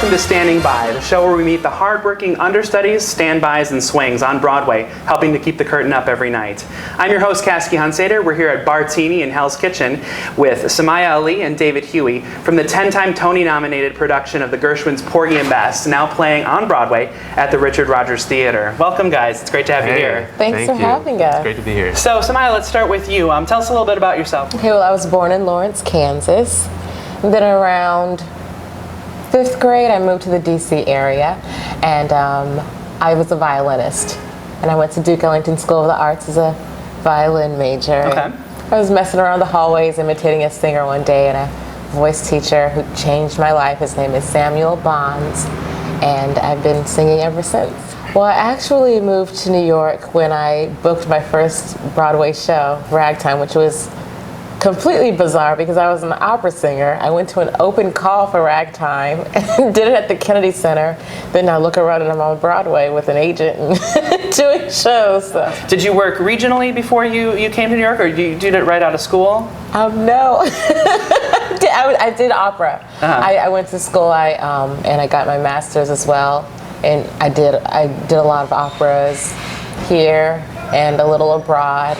welcome to Standing By, the show where we meet the hardworking understudies, standbys, and swings on Broadway, helping to keep the curtain up every night. I'm your host, Caskey Hunsader. We're here at Bartini in Hell's Kitchen with Sumayya Ali and David Huey from the 10-time Tony-nominated production of the Gershwins Porgy and Bess, now playing on Broadway at the Richard Rodgers Theater. Welcome, guys. It's great to have you here. Thanks for having us. It's great to be here. So, Sumayya, let's start with you. Tell us a little bit about yourself. Okay, well, I was born in Lawrence, Kansas. Then around 5th grade, I moved to the DC area, and I was a violinist. And I went to Duke Ellington School of the Arts as a violin major. Okay. I was messing around the hallways imitating a singer one day, and a voice teacher who changed my life, his name is Samuel Bonds, and I've been singing ever since. Well, I actually moved to New York when I booked my first Broadway show, Ragtime, which was completely bizarre because I was an opera singer. I went to an open call for Ragtime and did it at the Kennedy Center. Then I look around and I'm on Broadway with an agent and doing shows. So. Did you work regionally before you came to New York, or you did it right out of school? No. I did opera. Uh-huh. I went to school and I got my master's as well. And I did a lot of operas here and a little abroad.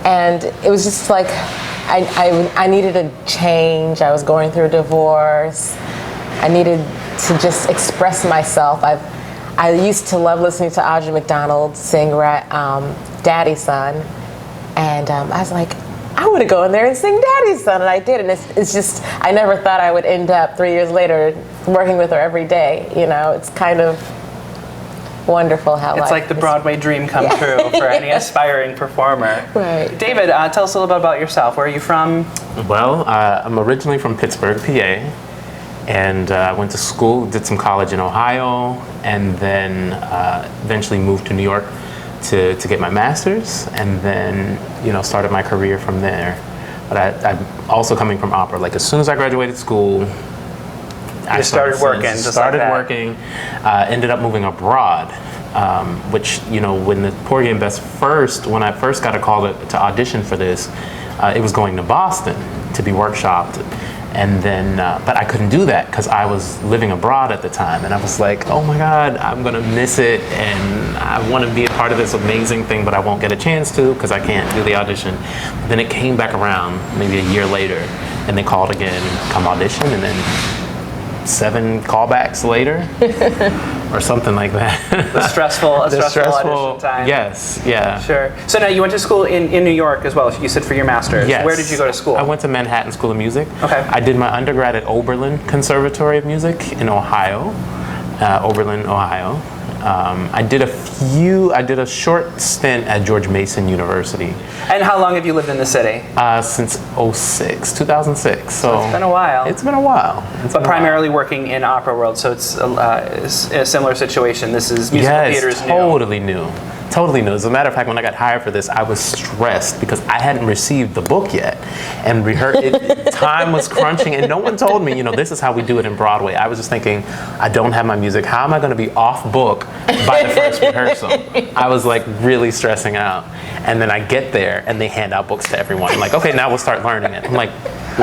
And it was just like, I needed a change. I was going through a divorce. I needed to just express myself. I used to love listening to Audra McDonald sing Daddy's Son. And I was like, I want to go in there and sing Daddy's Son. And I did. And it's just, I never thought I would end up 3 years later working with her every day. You know, it's kind of wonderful how it's like the Broadway dream come true for any aspiring performer. Right. David, tell us a little bit about yourself. Where are you from? Well, I'm originally from Pittsburgh, PA, and I went to school, did some college in Ohio, and then eventually moved to New York to get my master's, and then started my career from there. But I'm also coming from opera. Like as soon as I graduated school, I started working. Ended up moving abroad, which when the Porgy and Bess when I first got a call to audition for this, it was going to Boston to be workshopped, and then but I couldn't do that because I was living abroad at the time, and I was like, oh my God, I'm gonna miss it, and I want to be a part of this amazing thing, but I won't get a chance to because I can't do the audition. But then it came back around maybe a year later, and they called again, come audition, and then 7 callbacks later, or something like that. A stressful audition time. Yes, yeah. Sure. So now you went to school in New York as well. You said for your master's. Yes. Where did you go to school? I went to Manhattan School of Music. Okay. I did my undergrad at Oberlin Conservatory of Music in Ohio, Oberlin, Ohio. I did a short stint at George Mason University. And how long have you lived in the city? Since 2006. So it's been a while. It's been a while. But primarily working in opera world, so it's a similar situation. This is musical theater's new. Totally new. Totally new. As a matter of fact, when I got hired for this, I was stressed because I hadn't received the book yet, and time was crunching, and no one told me, this is how we do it in Broadway. I was just thinking, I don't have my music. How am I going to be off book by the first rehearsal? I was like really stressing out, and then I get there, and they hand out books to everyone. I'm like, okay, now we'll start learning it. I'm like,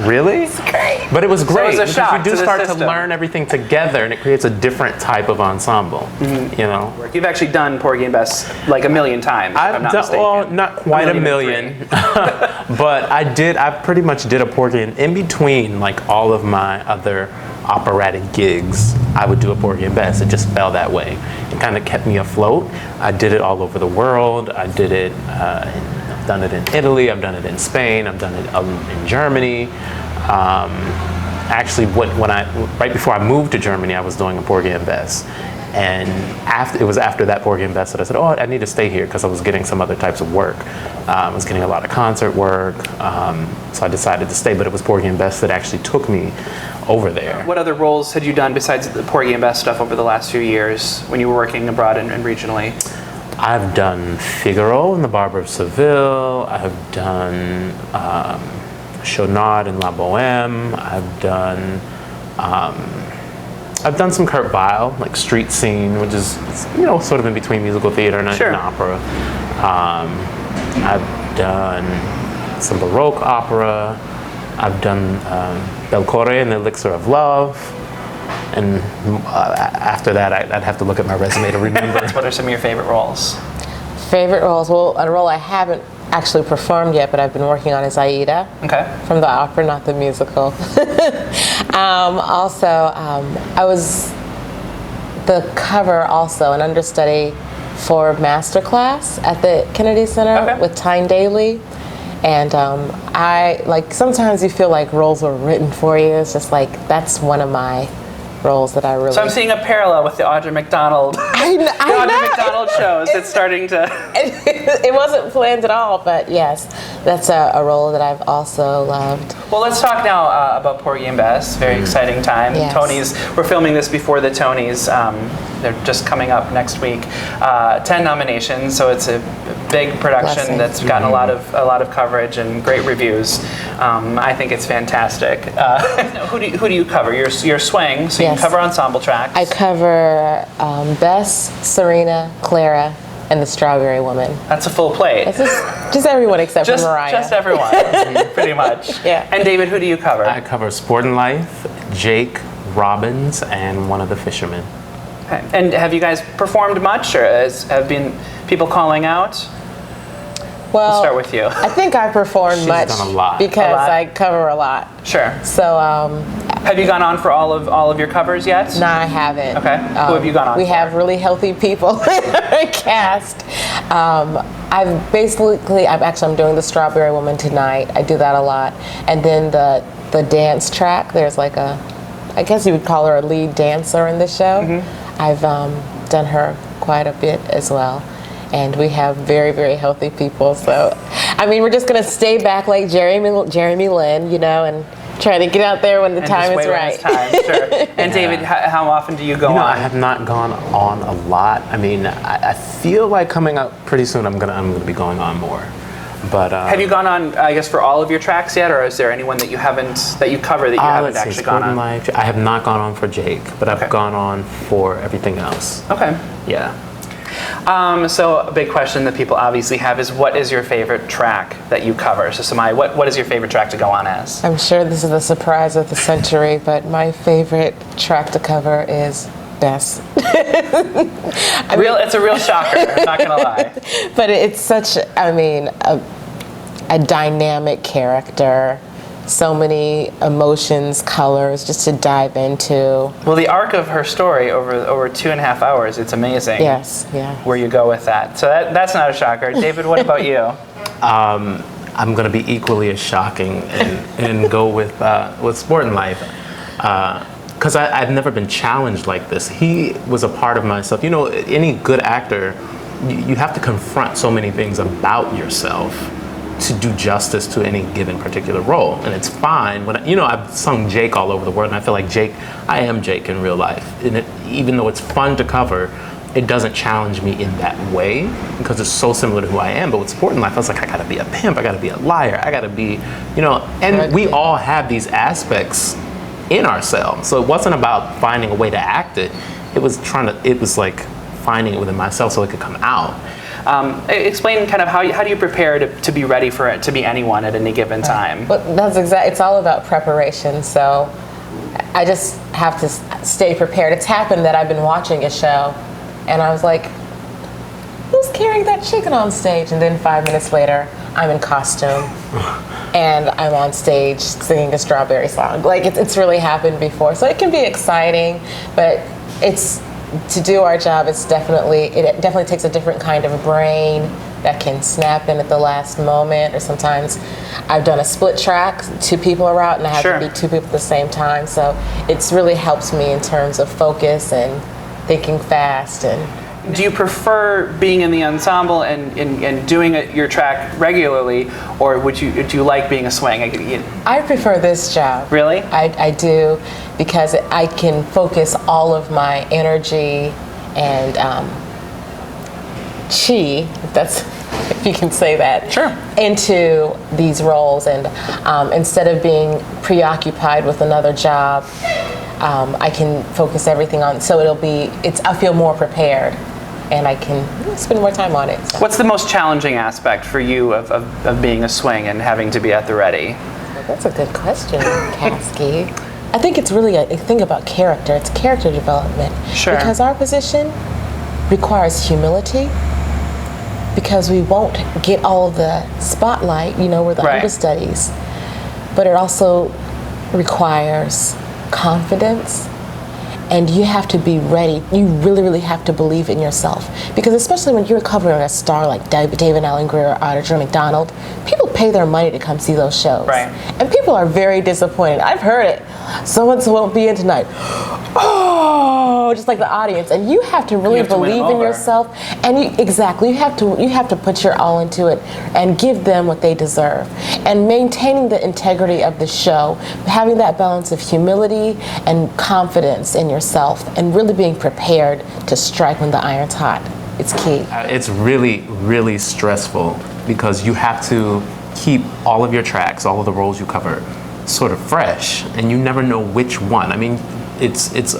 really? It's great. But it was great so it was a shock because you do to start to learn everything together, and it creates a different type of ensemble. Mm-hmm. You've actually done Porgy and Bess like a million times. I've done, well, not quite a million, but I pretty much did a Porgy in between like all of my other operatic gigs. I would do a Porgy and Bess. It just fell that way. It kind of kept me afloat. I did it all over the world. I did it. I've done it in Italy. I've done it in Spain. I've done it in Germany. Actually, right before I moved to Germany, I was doing a Porgy and Bess. And it was after that Porgy and Bess that I said, I need to stay here because I was getting some other types of work. I was getting a lot of concert work, so I decided to stay, but it was Porgy and Bess that actually took me over there. What other roles had you done besides the Porgy and Bess stuff over the last few years when you were working abroad and regionally? I've done Figaro in The Barber of Seville. I've done Chaunard in La Boheme. I've done some Kurt Weill, like Street Scene, which is, sort of in between musical theater and opera. I've done some Baroque opera. I've done Belcore and the Elixir of Love. And after that, I'd have to look at my resume to remember. What are some of your favorite roles? Favorite roles? Well, a role I haven't actually performed yet, but I've been working on is Aida. Okay. From the opera, not the musical. I was the cover also, an understudy for Masterclass at the Kennedy Center with Tyne Daly. And sometimes you feel like roles were written for you. It's just like, that's one of my roles that I really... So I'm seeing a parallel with the Audra McDonald. Audra McDonald shows. It's starting to... It wasn't planned at all, but yes, that's a role that I've also loved. Well, let's talk now about Porgy and Bess. Very exciting time. Yes. Tonys. We're filming this before the Tonys. They're just coming up next week. 10 nominations, so it's a big production that's gotten a lot of coverage and great reviews. I think it's fantastic. Who do you cover? You're swing, so you cover ensemble tracks. I cover Bess, Serena, Clara, and the Strawberry Woman. That's a full plate. It's just everyone except for Mariah. Just everyone, pretty much. Yeah. And David, who do you cover? I cover Sportin Life, Jake, Robbins, and one of the fishermen. Okay. And have you guys performed much, or have been people calling out? Well, we'll start with you. I think I performed much done a lot. because I cover a lot. Sure. So, have you gone on for all of your covers yet? no, I haven't. Okay. Who have you gone on We for? have really healthy people in our cast. I'm doing the Strawberry Woman tonight. I do that a lot. And then the dance track, there's like I guess you would call her a lead dancer in the show. Mm-hmm. I've done her quite a bit as well. And we have very, very healthy people. So, I mean, we're just going to stay back like Jeremy Lin, and try to get out there when the time is right. Sure. And David, how often do you go on? I have not gone on a lot. I mean, I feel like coming up pretty soon I'm gonna be going on more. But have you gone on, I guess, for all of your tracks yet, or is there anyone that you cover that you haven't actually gone on? Life, I have not gone on for Jake, but I've gone on for everything else. Okay. Yeah. So a big question that people obviously have is, what is your favorite track that you cover? So Sumayya, what is your favorite track to go on as? I'm sure this is the surprise of the century, but my favorite track to cover is Bess. It's a real shocker, I'm not gonna lie. But it's such, a dynamic character. So many emotions, colors, just to dive into. Well, the arc of her story over 2.5 hours, it's amazing. Yes, yeah. Where you go with that. So that's not a shocker. David, what about you? I'm going to be equally as shocking and go with Sportin Life. Because I've never been challenged like this. He was a part of myself. Any good actor, you have to confront so many things about yourself to do justice to any given particular role. And it's fine when I've sung Jake all over the world, and I feel like I am Jake in real life. And even though it's fun to cover, it doesn't challenge me in that way because it's so similar to who I am. But with Sportin Life, I was like, I gotta be a pimp, I gotta be a liar, I gotta be, and we all have these aspects in ourselves. So it wasn't about finding a way to act it. It was like finding it within myself so it could come out. Explain kind of how do you prepare to be ready for it to be anyone at any given time? Well, that's it's all about preparation. So I just have to stay prepared. It's happened that I've been watching a show and I was like, who's carrying that chicken on stage? And then 5 minutes later, I'm in costume and I'm on stage singing a Strawberry song. Like it's really happened before. So it can be exciting, but to do our job, it definitely takes a different kind of brain that can snap in at the last moment. Or sometimes I've done a split track, 2 people are out, and I have to be 2 people at the same time. So it's really helps me in terms of focus and thinking fast. And do you prefer being in the ensemble and doing your track regularly, or do you like being a swing? I prefer this job. Really? I do, because I can focus all of my energy and chi, if you can say that, sure, into these roles. And instead of being preoccupied with another job, I can focus everything on. So I feel more prepared, and I can spend more time on it. So. What's the most challenging aspect for you of being a swing and having to be at the ready? That's a good question, Caskey. I think it's really a thing about character. It's character development. Sure. Because our position requires humility, because we won't get all of the spotlight, we're the understudies. But it also requires confidence, and you have to be ready. You really, really have to believe in yourself. Because especially when you're covering a star like David Allen Greer or Audra McDonald, people pay their money to come see those shows. Right. And people are very disappointed. I've heard it. So-and-so won't be in tonight. Oh, just like the audience. And you have to really believe in yourself. And you have to put your all into it and give them what they deserve. And maintaining the integrity of the show, having that balance of humility and confidence in yourself, and really being prepared to strike when the iron's hot. It's key. It's really, really stressful because you have to keep all of your tracks, all of the roles you cover, sort of fresh, and you never know which one. I mean, it's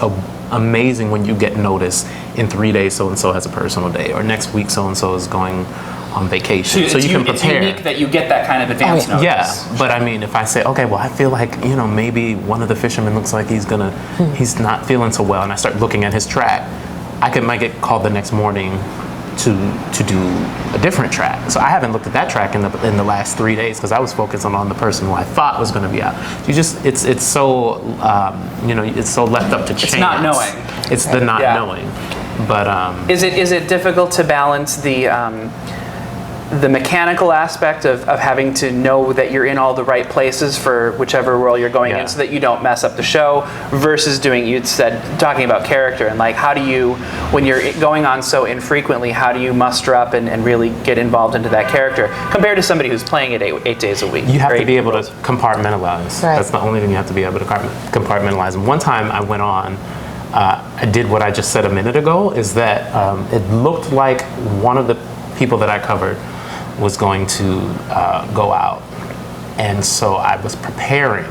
amazing when you get noticed in 3 days so-and-so has a personal day, or next week so-and-so is going on vacation. So you can prepare. It's unique that you get that kind of advance notice. Yeah, but I mean, if I say, okay, well, I feel like, maybe one of the fishermen looks like he's not feeling so well, and I start looking at his track, I might get called the next morning to do a different track. So I haven't looked at that track in the last 3 days because I was focused on the person who I thought was going to be out. It's so it's so left up to chance. It's not knowing. It's the not knowing. But is it difficult to balance the mechanical aspect of having to know that you're in all the right places for whichever role you're going in, so that you don't mess up the show, versus talking about character, and like, how do you, when you're going on so infrequently, how do you muster up and really get involved into that character compared to somebody who's playing it eight days a week? You have to be able to compartmentalize. Right. That's the only thing you have to be able to compartmentalize. And one time I went on, I did what I just said a minute ago, is that it looked like one of the people that I covered was going to go out, and so I was preparing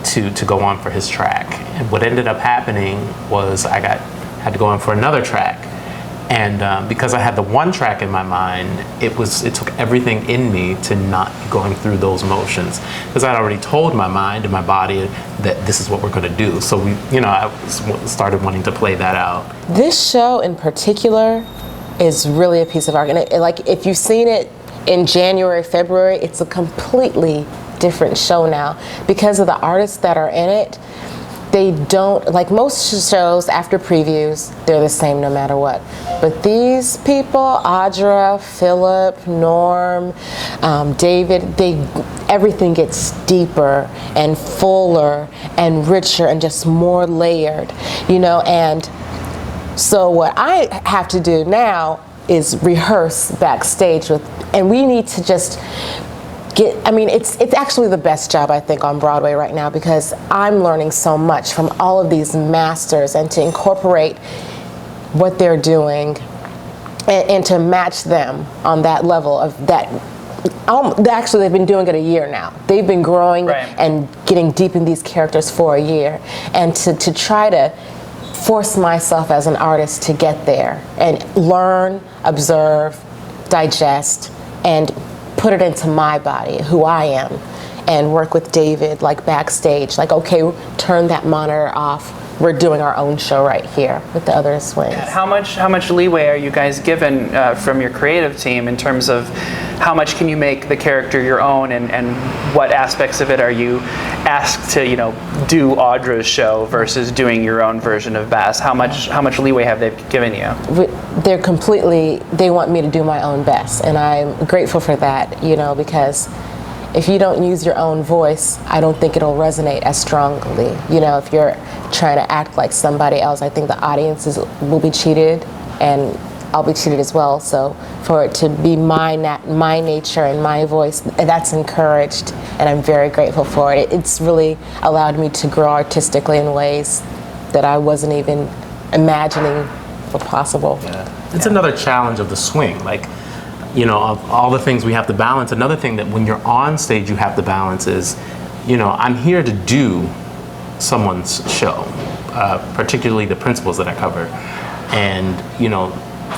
to go on for his track. And what ended up happening was I had to go on for another track, and because I had the one track in my mind, it took everything in me to not be going through those motions, because I'd already told my mind and my body that this is what we're going to do. So I started wanting to play that out. This show in particular is really a piece of art. And like, if you've seen it in January, February, it's a completely different show now because of the artists that are in it. They don't, like most shows after previews, they're the same no matter what. But these people, Audra, Philip, Norm, David, everything gets deeper and fuller and richer and just more layered, and so what I have to do now is rehearse backstage and we need to just it's actually the best job, I think, on Broadway right now, because I'm learning so much from all of these masters, and to incorporate what they're doing and to match them on that level of that. Actually, they've been doing it a year now. They've been growing and getting deep in these characters for a year, and to try to force myself as an artist to get there and learn, observe, digest, and put it into my body, who I am, and work with David, like backstage, like, okay, turn that monitor off. We're doing our own show right here with the other swings. How much leeway are you guys given from your creative team in terms of how much can you make the character your own, and what aspects of it are you asked to do Audra's show versus doing your own version of Bess? How much leeway have they given you? They want me to do my own Bess, and I'm grateful for that, because if you don't use your own voice, I don't think it'll resonate as strongly. If you're trying to act like somebody else, I think the audiences will be cheated, and I'll be cheated as well. So for it to be my nature and my voice, that's encouraged, and I'm very grateful for it. It's really allowed me to grow artistically in ways that I wasn't even imagining were possible. It's another challenge of the swing. Like, of all the things we have to balance, another thing that when you're on stage you have to balance is, I'm here to do someone's show, particularly the principals that I cover. And,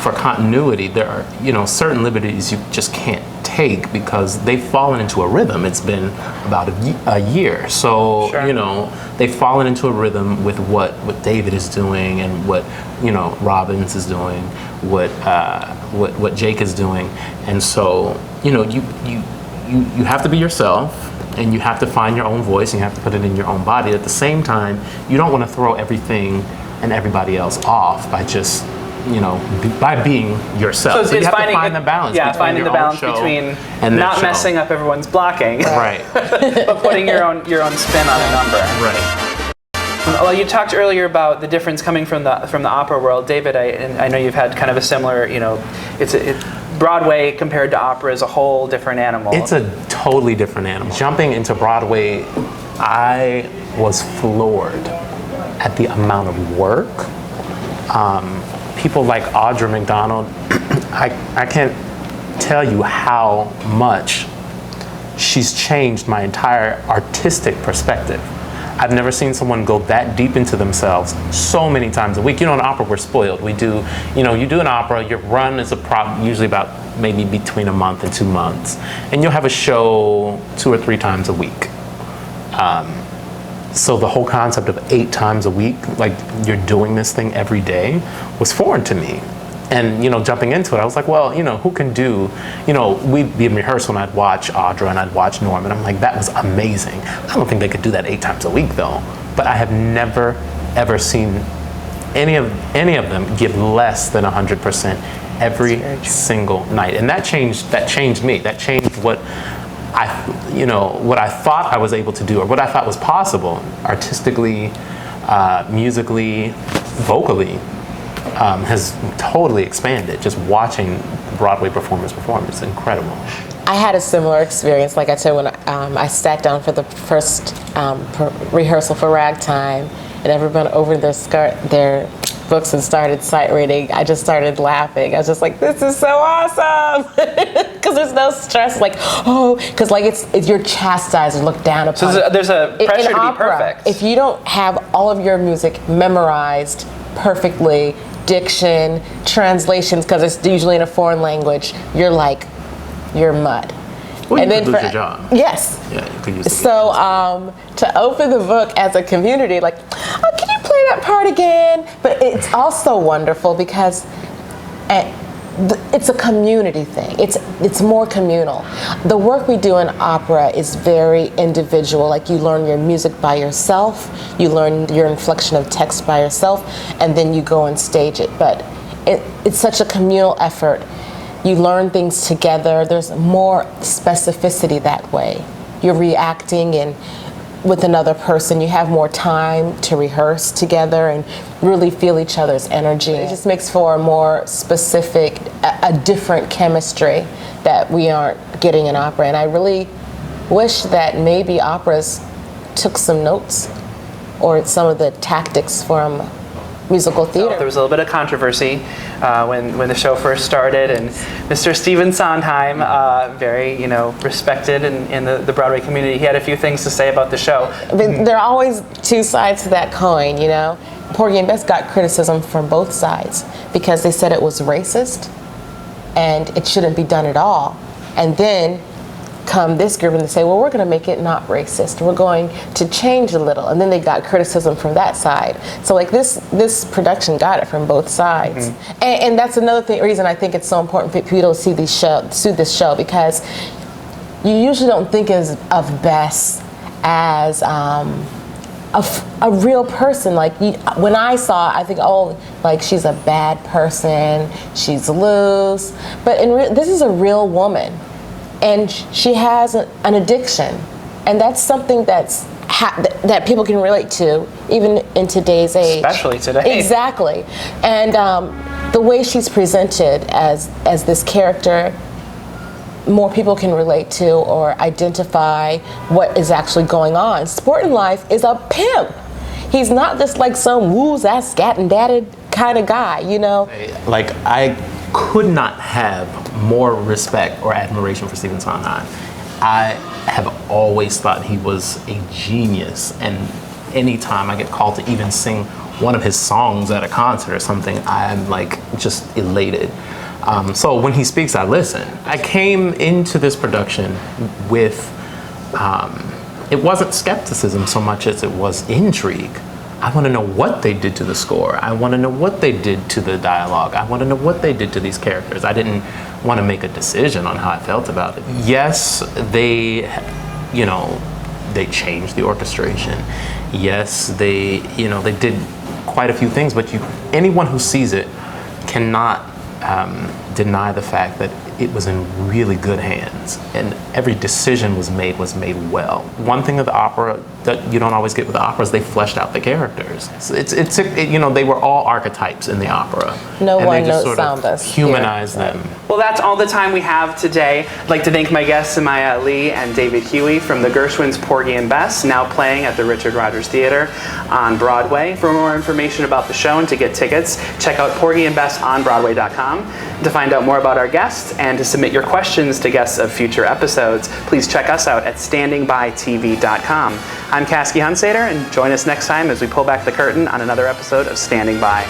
for continuity, there are, certain liberties you just can't take. take because they've fallen into a rhythm. It's been about a year. So, Sure. you know, they've fallen into a rhythm with what David is doing and what, you know, Robbins is doing, what Jake is doing. And so, you know, you have to be yourself, and you have to find your own voice, and you have to put it in your own body. At the same time, you don't want to throw everything and everybody else off by just, you know, by being yourself. So you have finding to find the balance. Yeah, between finding your the own balance show between and not their show. messing up everyone's blocking, Right. but putting your own spin on a number. Right. Well, you talked earlier about the difference coming from the opera world, David. I know you've had kind of a similar, you know, Broadway compared to opera is a whole different animal. It's a totally different animal. Jumping into Broadway, I was floored at the amount of work. People like Audra McDonald, I can't tell you how much she's changed my entire artistic perspective. I've never seen someone go that deep into themselves so many times a week. You know, in opera, we're spoiled. We do, you know, you do an opera, your run is usually about maybe between a month and 2 months. And you'll have a show 2 or 3 times a week. So the whole concept of 8 times a week, like you're doing this thing every day, was foreign to me. And, you know, jumping into it, I was like, well, you know, who can do, you know, we'd be in rehearsal and I'd watch Audra and I'd watch Norm, and I'm like, that was amazing. I don't think they could do that 8 times a week though. But I have never, ever seen any of them give less than 100% every single night. And that changed me. That changed what I thought I was able to do, or what I thought was possible artistically, musically, vocally. Has totally expanded. Just watching Broadway performers perform, it's incredible. I had a similar experience, like I said, when I sat down for the first rehearsal for Ragtime, and everyone over their books and started sight reading. I just started laughing. I was just like, this is so awesome, because there's no stress, like, oh, because like it's you're chastised and looked down upon. So there's a pressure in to opera, be perfect. If you don't have all of your music memorized perfectly, diction, translations, because it's usually in a foreign language, you're mud. Well, and you then could lose your job. Yes. Yeah, you could use it. So to open the book as a community, like, oh, can you play that part again? But it's also wonderful because it's a community thing. It's more communal. The work we do in opera is very individual. Like, you learn your music by yourself, you learn your inflection of text by yourself, and then you go and stage it. But it's such a communal effort. You learn things together. There's more specificity that way. You're reacting with another person. You have more time to rehearse together and really feel each other's energy. It just makes for a more specific, a different chemistry that we aren't getting in opera. And I really wish that maybe operas took some notes or some of the tactics from musical theater. There was a little bit of controversy when the show first started, and Mr. Stephen Sondheim, very respected in the Broadway community, he had a few things to say about the show. But there are always two sides to that coin, Porgy and Bess got criticism from both sides because they said it was racist and it shouldn't be done at all. And then come this group and they say, well, we're going to make it not racist. We're going to change a little. And then they got criticism from that side. So like this production got it from both sides. Mm-hmm. And that's another reason I think it's so important for people to see this show, because you usually don't think of Bess as a real person. Like, when I saw it, I think, oh, like, she's a bad person, she's loose. But this is a real woman. And she has an addiction, and that's something that people can relate to, even in today's age. Especially today. Exactly. And the way she's presented as this character, more people can relate to or identify what is actually going on. Sportin Life is a pimp. He's not just like some woo-ass scat and dadded kind of guy, Like, I could not have more respect or admiration for Stephen Sondheim. I have always thought he was a genius, and anytime I get called to even sing one of his songs at a concert or something, I'm like just elated. So when he speaks, I listen. I came into this production with, it wasn't skepticism so much as it was intrigue. I want to know what they did to the score. I want to know what they did to the dialogue. I want to know what they did to these characters. I didn't want to make a decision on how I felt about it. Yes, they changed the orchestration. Yes, they did quite a few things, but anyone who sees it cannot deny the fact that it was in really good hands, and every decision was made well. One thing of the opera that you don't always get with the opera is they fleshed out the characters. They were all archetypes in the opera. No and one they just note sort of sound best. humanized them. Well, that's all the time we have today. I'd like to thank my guests, Sumayya Ali and David Huey from the Gershwins Porgy and Bess, now playing at the Richard Rodgers Theater on Broadway. For more information about the show and to get tickets, check out porgyandbessonbroadway.com. To find out more about our guests and to submit your questions to guests of future episodes, please check us out at standingbytv.com. I'm Caskey Hunsader, and join us next time as we pull back the curtain on another episode of Standing By.